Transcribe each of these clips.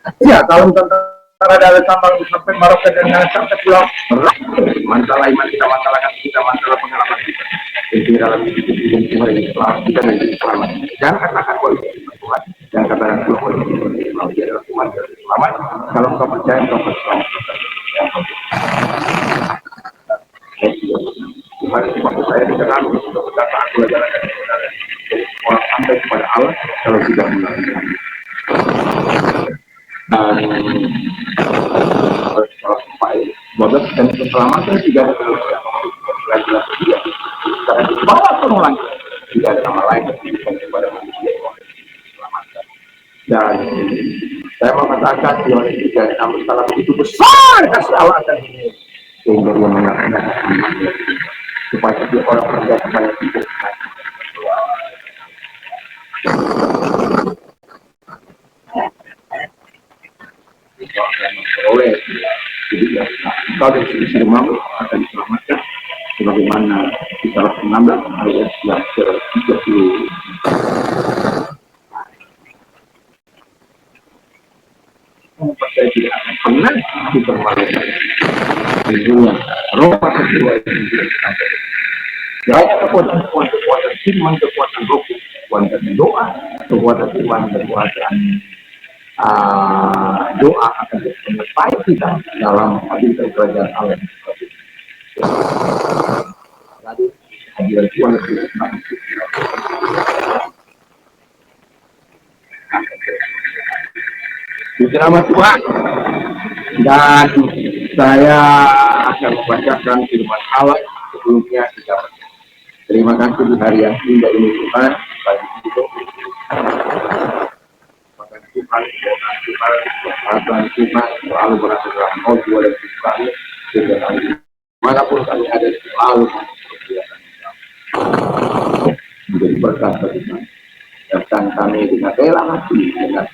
Iya, kalau tentara dari Sabang sampai Maroke dan sampai Pulau Merak, masalah iman kita, masalah kita, masalah pengalaman kita. Jadi dalam hidup ini kita menjadi selamat. Jangan katakan politik Tuhan, jangan katakan politik Islam. Dia adalah Tuhan yang selamat. Kalau kau percaya, kau selamat. Tuhan waktu saya dikenal untuk berkata aku adalah orang sampai kepada Allah kalau tidak mengalami dan kalau sampai bodoh dan keselamatan tidak ada lagi dia karena di bawah pengulangan tidak ada nama lain yang diberikan kepada manusia yang diselamatkan. Dan saya mengatakan oleh tiga namun salah begitu besar kasih Allah akan ini sehingga dia mengatakan supaya dia orang kerja kepada hidup akan memperoleh jadi kau dari sisi mampu akan diselamatkan sebagaimana di salah 16 ayat yang ke-30 saya tidak akan pernah dipermalukan di dunia Roma kedua yang tidak sampai banyak kekuatan firman, kekuatan roh, kekuatan doa, kekuatan firman, kekuatan doa akan menyertai kita dalam hadirkan kerajaan Allah. Lalu hadiran Tuhan itu nama Tuhan. Dan saya akan membacakan firman Allah sebelumnya kita terima kasih di hari yang indah ini Tuhan bagi kita. Tuhan, Tuhan selalu berada dalam kau dan Tuhan sehingga manapun kami ada selalu menjadi berkat bagi kami. Dan kami dengan rela hati dengan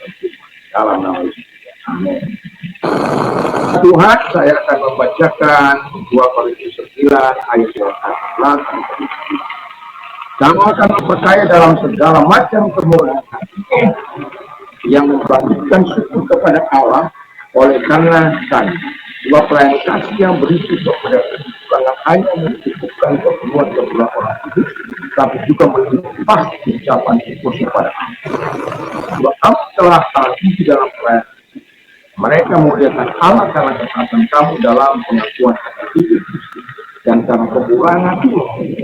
dalam nama Yesus. Amin. Tuhan, saya akan membacakan 2 Korintus 9 ayat 11. Kamu akan percaya dalam segala macam kemurahan yang membangkitkan syukur kepada Allah oleh karena kami. Sebab pelayanan kasih yang berisi kepada bukanlah hanya mencukupkan keperluan orang hidup, tapi juga melimpah ucapan syukur kepada Allah. Sebab kamu telah terhenti dalam pelayanan. Mereka memuliakan Allah karena ketaatan kamu dalam pengakuan kata hidup dan karena kekurangan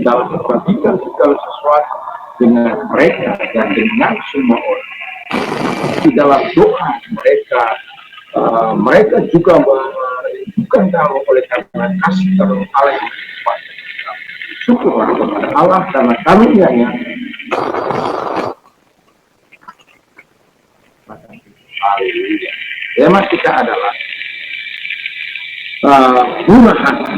dalam membagikan segala sesuatu dengan mereka dan dengan semua orang. Di dalam doa mereka juga merindukan kamu oleh karena kasih terhadap Allah yang cepat. Syukurlah kepada Allah karena kami hanya haleluya. Tema kita adalah murah hati.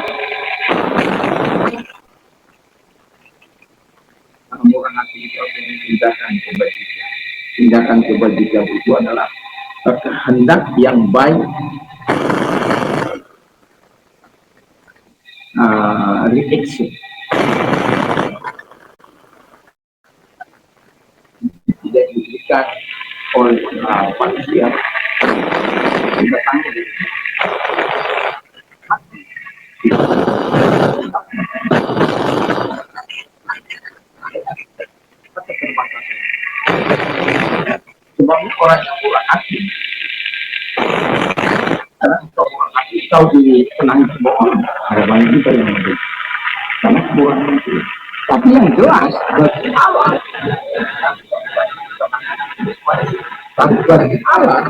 Murah hati itu artinya tindakan kebajikan. Tindakan kebajikan itu adalah kehendak yang baik, reaction, tidak diberikan oleh manusia. Kita tanggung sebab orang yang murah hati karena kalau murah hati tahu disenangi semua orang ada banyak juga yang begitu karena murah hati tapi yang jelas bagi Allah tapi bagi Allah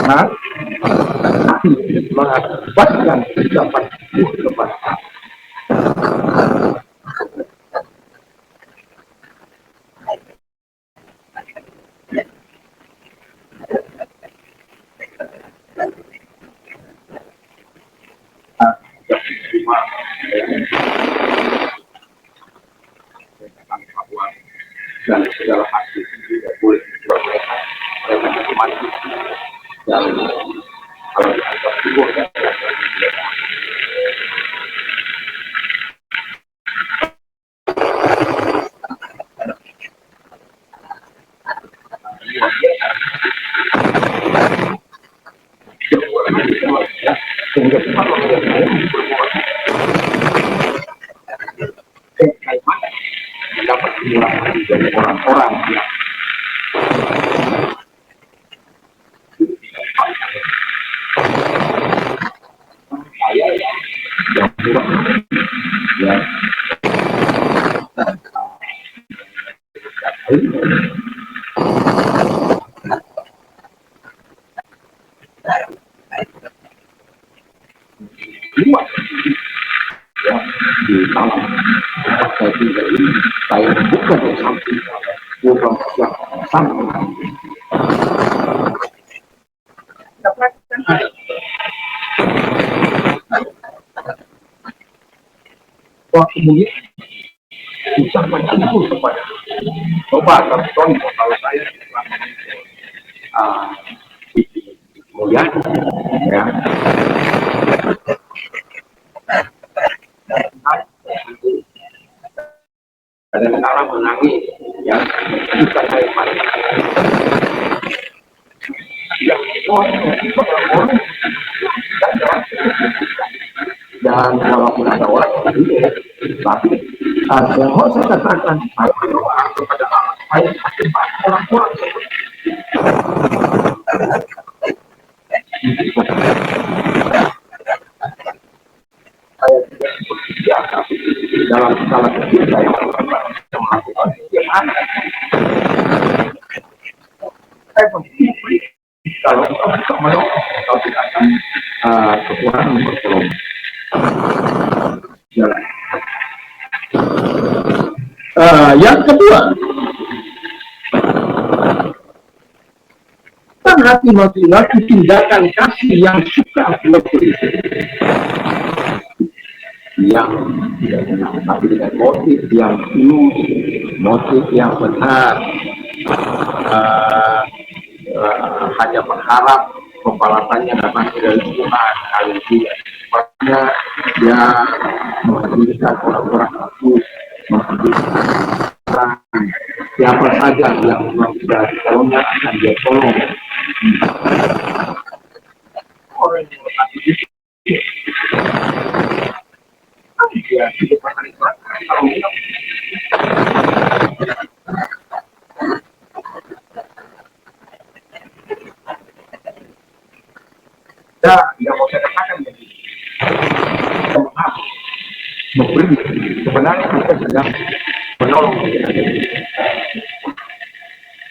hati mengakibatkan ucapan syukur kepada Allah. Dan segala hasil tidak boleh dijual mereka mati dan kalau dianggap kubur dan salam. Saya tinggal ini, saya bukan yang samping, bukan yang samping. Waktu kemudian ucapan itu kepada coba contoh kalau saya uh, kemudian ya ada negara menangis ya kita saya paling yang orang dan walaupun ada orang yang tapi yang mau saya katakan berdoa kepada Allah supaya semakin banyak orang-orang saya tidak seperti biasa dalam skala kecil saya melakukan yang ada saya berpikir kalau kita bisa menolong kalau tidak akan kekurangan bertolong jalan. Yang kedua, kan hati laki-laki tindakan kasih yang suka lebih, yang tidak benar, tapi dengan motif yang tulus, motif yang benar, hanya berharap pembalasannya datang dari Tuhan. Kali ini makanya dia menghadirkan orang-orang kudus, menghadirkan siapa saja yang bisa ditolongnya akan dia tolong. Orang yang berkati itu dia hidup hari kalau yang mau saya katakan begini, memberi sebenarnya kita sedang menolong.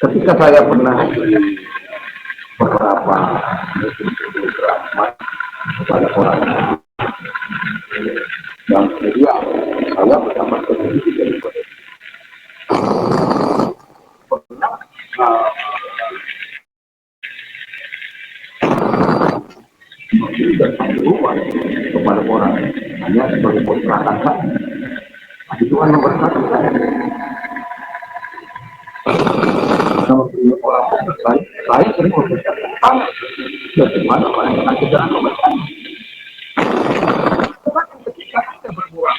Ketika saya pernah beberapa kepada orang yang kedua saya mendapat komunikasi dari pernah memberikan rumah kepada orang hanya sebagai kontrakan saja. Itu kan memberkati saya. Kalau orang saya sering memberikan tangan. Bagaimana mereka tidak memberikan? Ketika kita berbuat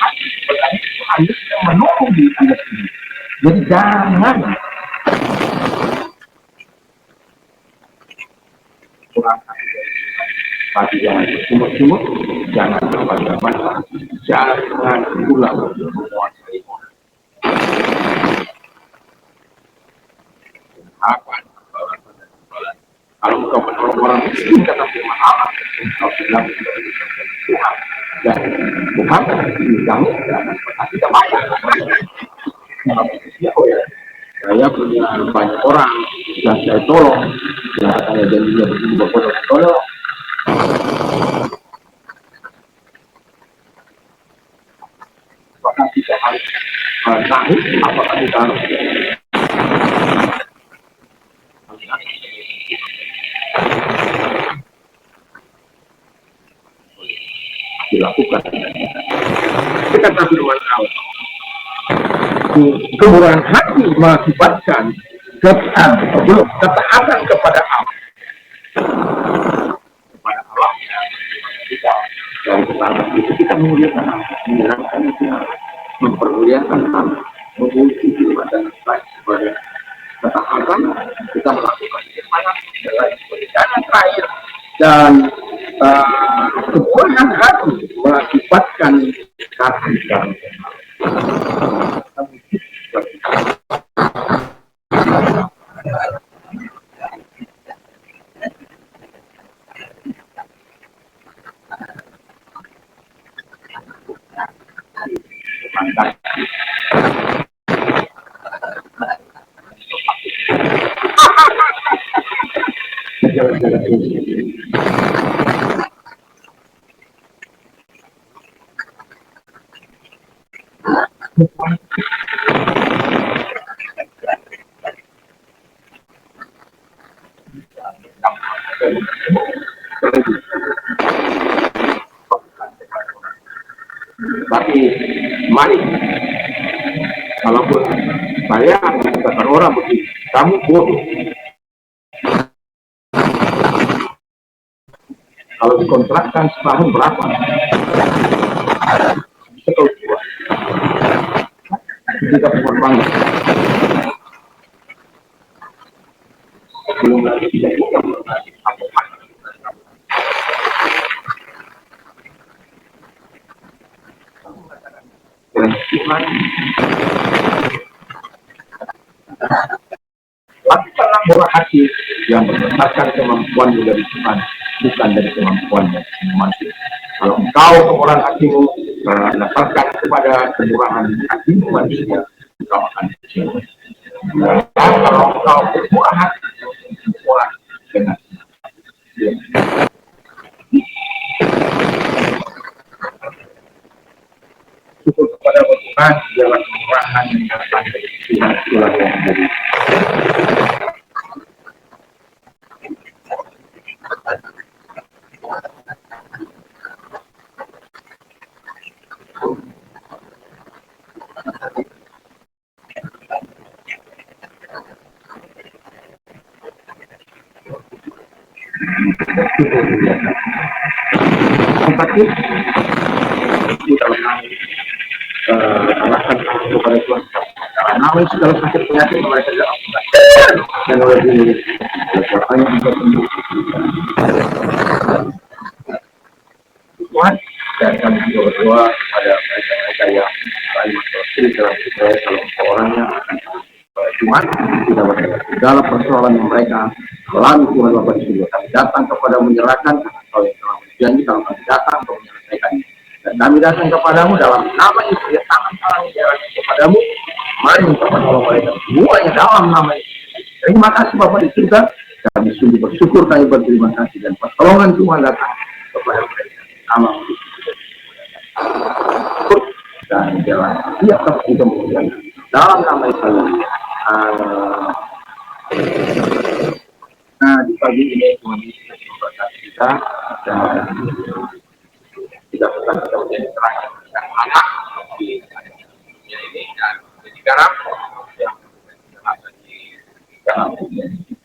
berarti Tuhan yang menunggu di ayat ini. Jadi jangan kurang tapi jangan berkumur-kumur, jangan berbanyak-banyak, jangan pula menguasai orang. Apa? Kalau engkau menolong orang miskin kata firman Allah, engkau bilang Tuhan dan Tuhan kamu tidak banyak. Saya punya banyak orang yang saya tolong, yang saya janjinya begini berpondok-pondok. Apakah kita harus tahu? Apakah kita harus dilakukan? Kita kata firman Allah, kemurahan hati mengakibatkan ketaatan kepada Allah. Kepada Allah kita dan ketaatan itu kita memuliakan Allah, menyenangkan Tuhan, mempermuliakan Allah, memuji firman dan baik kepada ketaatan kita melakukan firman dan terakhir dan kemurahan hati mengakibatkan kasih. Tapi mari, kalaupun saya katakan orang begini, kamu bodoh. Kalau dikontrakkan setahun berapa? Betul dua. Jika penerbangan belum lagi tidak juga Tuhan, lakukanlah murah hati yang berdasarkan kemampuanmu dari Tuhan, bukan dari kemampuanmu manusia. Kalau engkau seorang hatimu berdasarkan kepada kemurahan hatimu manusia, engkau akan kecewa. Kalau engkau bermurah hati, murah dengan syukur kepada Tuhan, jalan kemurahan yang datang dari Tuhan, itulah yang menjadi sakit kita arahkan kepada Tuhan. Karena segala sakit penyakit mereka tidak dan oleh diri hanya bisa sembuh Tuhan. Dan kami juga berdoa kepada mereka-mereka yang lain masuk dalam Israel, kalau orangnya akan Tuhan tidak berkata segala persoalan yang mereka alami Tuhan Bapa di surga, kami datang kepada menyerahkan kalau yang telah berjanji kalau kami datang untuk menyelesaikannya, dan kami datang kepadamu dalam nama Yesus, ya tangan-tangan yang kepadamu, mari minta penolong mereka semuanya dalam nama Yesus. Terima kasih Bapa di surga, kami sungguh bersyukur, kami berterima kasih, dan pertolongan Tuhan datang kepada mereka nama Yesus dan jalan tiap kali kemudian dalam nama Yesus. Nah, di pagi ini Tuhan Yesus memberkati kita dan kita bukan kita menjadi terang dan anak di dunia ini dan menjadi garam yang ada di dalam dunia ini.